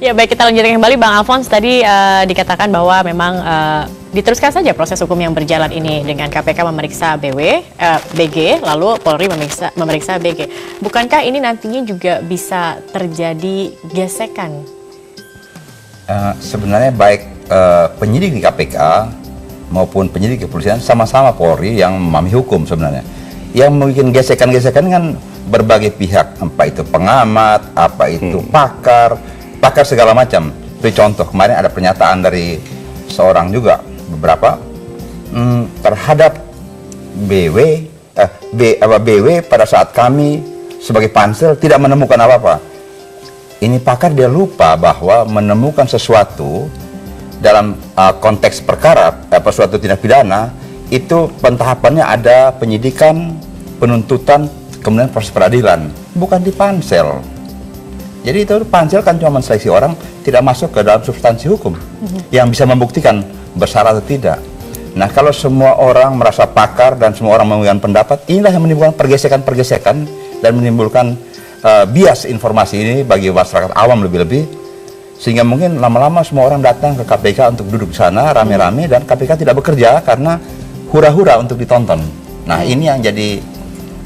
Ya baik, kita lanjutkan kembali Bang Alphonse. Tadi dikatakan bahwa memang diteruskan saja proses hukum yang berjalan ini dengan KPK memeriksa BG, lalu Polri memeriksa BG. Bukankah ini nantinya juga bisa terjadi gesekan? Sebenarnya baik penyidik di KPK maupun penyidik kepolisian sama-sama Polri yang memahami hukum sebenarnya. Yang membuat gesekan-gesekan kan berbagai pihak, apa itu pengamat, apa itu pakar segala macam. Seperti contoh kemarin ada pernyataan dari seorang juga beberapa terhadap BW pada saat kami sebagai pansel tidak menemukan apa-apa. Ini pakar dia lupa bahwa menemukan sesuatu dalam konteks perkara suatu tindak pidana itu pentahapannya ada penyidikan, penuntutan, kemudian proses peradilan, bukan di pansel. Jadi itu pansel kan cuma seleksi orang, tidak masuk ke dalam substansi hukum yang bisa membuktikan bersalah atau tidak. Nah, kalau semua orang merasa pakar dan semua orang memberikan pendapat, inilah yang menimbulkan pergesekan-pergesekan dan menimbulkan bias informasi ini bagi masyarakat awam lebih-lebih, sehingga mungkin lama-lama semua orang datang ke KPK untuk duduk di sana rame-rame dan KPK tidak bekerja karena hura-hura untuk ditonton. Nah, ini yang jadi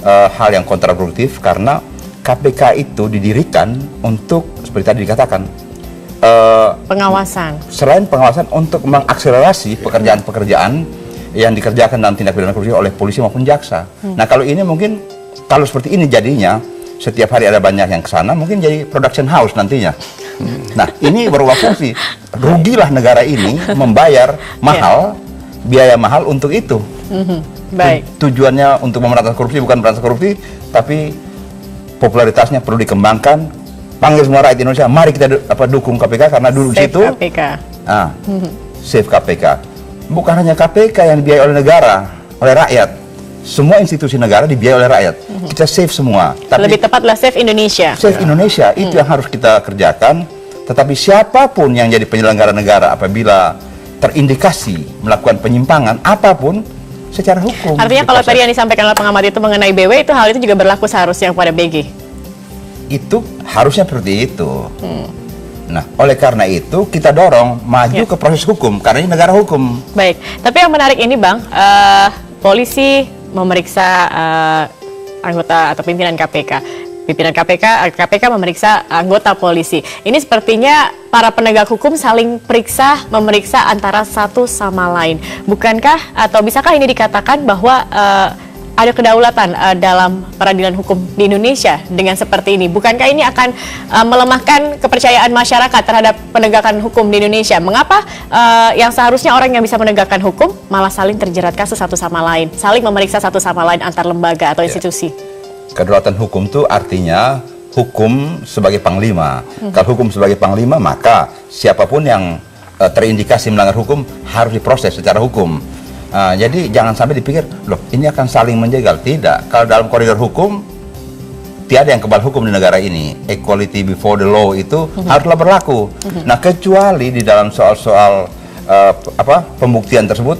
hal yang kontraproduktif karena KPK itu didirikan untuk seperti tadi dikatakan pengawasan. Selain pengawasan untuk mengakselerasi pekerjaan-pekerjaan yang dikerjakan dalam tindak pidana korupsi oleh polisi maupun jaksa. Nah, kalau ini mungkin kalau seperti ini jadinya setiap hari ada banyak yang ke sana, mungkin jadi production house nantinya. Nah, ini berubah fungsi. Rugilah negara ini membayar mahal, biaya mahal untuk itu. Baik. Tujuannya untuk memberantas korupsi, bukan memberantas korupsi, tapi popularitasnya perlu dikembangkan. Panggil semua rakyat Indonesia, mari kita dukung KPK karena dulu di situ. KPK. Save KPK. Bukan hanya KPK yang dibiayai oleh negara, oleh rakyat. Semua institusi negara dibiayai oleh rakyat. Kita save semua. Tapi lebih tepatlah save Indonesia. Save Indonesia itu yang harus kita kerjakan. Tetapi siapapun yang jadi penyelenggara negara apabila terindikasi melakukan penyimpangan apapun secara hukum. Artinya kalau tadi yang disampaikan oleh pengamat itu mengenai BW, itu hal itu juga berlaku seharusnya pada BG. Itu harusnya seperti itu. Nah, oleh karena itu kita dorong maju ke proses hukum karena ini negara hukum. Baik, tapi yang menarik ini Bang, polisi memeriksa anggota atau pimpinan KPK. KPK memeriksa anggota polisi. Ini sepertinya para penegak hukum saling memeriksa antara satu sama lain. Bukankah atau bisakah ini dikatakan bahwa ada kedaulatan dalam peradilan hukum di Indonesia dengan seperti ini? Bukankah ini akan melemahkan kepercayaan masyarakat terhadap penegakan hukum di Indonesia? Mengapa yang seharusnya orang yang bisa menegakkan hukum malah saling terjerat kasus satu sama lain, saling memeriksa satu sama lain antar lembaga atau institusi? Kedaulatan hukum itu artinya hukum sebagai panglima. Kalau hukum sebagai panglima, maka siapapun yang terindikasi melanggar hukum harus diproses secara hukum. Jadi jangan sampai dipikir, loh ini akan saling menjegal. Tidak, kalau dalam koridor hukum tiada yang kebal hukum di negara ini. Equality before the law itu haruslah berlaku. Nah, kecuali di dalam soal-soal pembuktian tersebut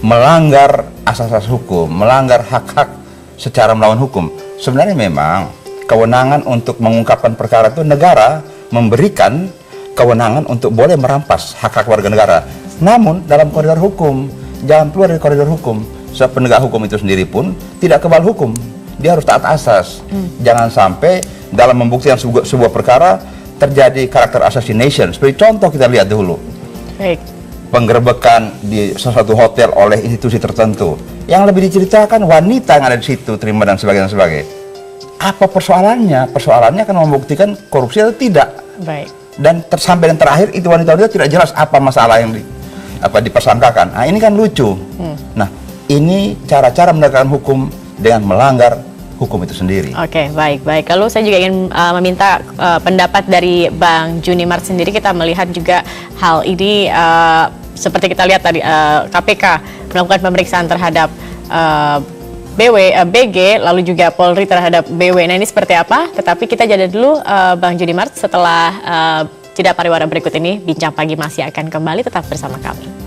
melanggar asas-asas hukum, melanggar hak-hak secara melawan hukum. Sebenarnya memang kewenangan untuk mengungkapkan perkara itu negara memberikan kewenangan untuk boleh merampas hak-hak warga negara. Namun dalam koridor hukum, jangan keluar dari koridor hukum. Sebab penegak hukum itu sendiri pun tidak kebal hukum. Dia harus taat asas. Jangan sampai dalam membuktikan sebuah perkara terjadi karakter assassination. Seperti contoh kita lihat dulu. Baik. Penggerebekan di sesuatu hotel oleh institusi tertentu. Yang lebih diceritakan wanita yang ada di situ, terima dan sebagainya. Apa persoalannya? Persoalannya akan membuktikan korupsi atau tidak. Baik. Dan sampai dan terakhir itu wanita-wanita tidak jelas apa masalah yang dipersangkakan. Nah, ini kan lucu. Nah, ini cara-cara menegakkan hukum dengan melanggar hukum itu sendiri. Oke, baik. Lalu saya juga ingin meminta pendapat dari Bang Junimart sendiri. Kita melihat juga hal ini seperti kita lihat tadi KPK melakukan pemeriksaan terhadap BG, lalu juga Polri terhadap BW. Nah, ini seperti apa? Tetapi kita jeda dulu, Bang Junimart. Setelah jeda pariwara berikut ini, Bincang Pagi masih akan kembali. Tetap bersama kami.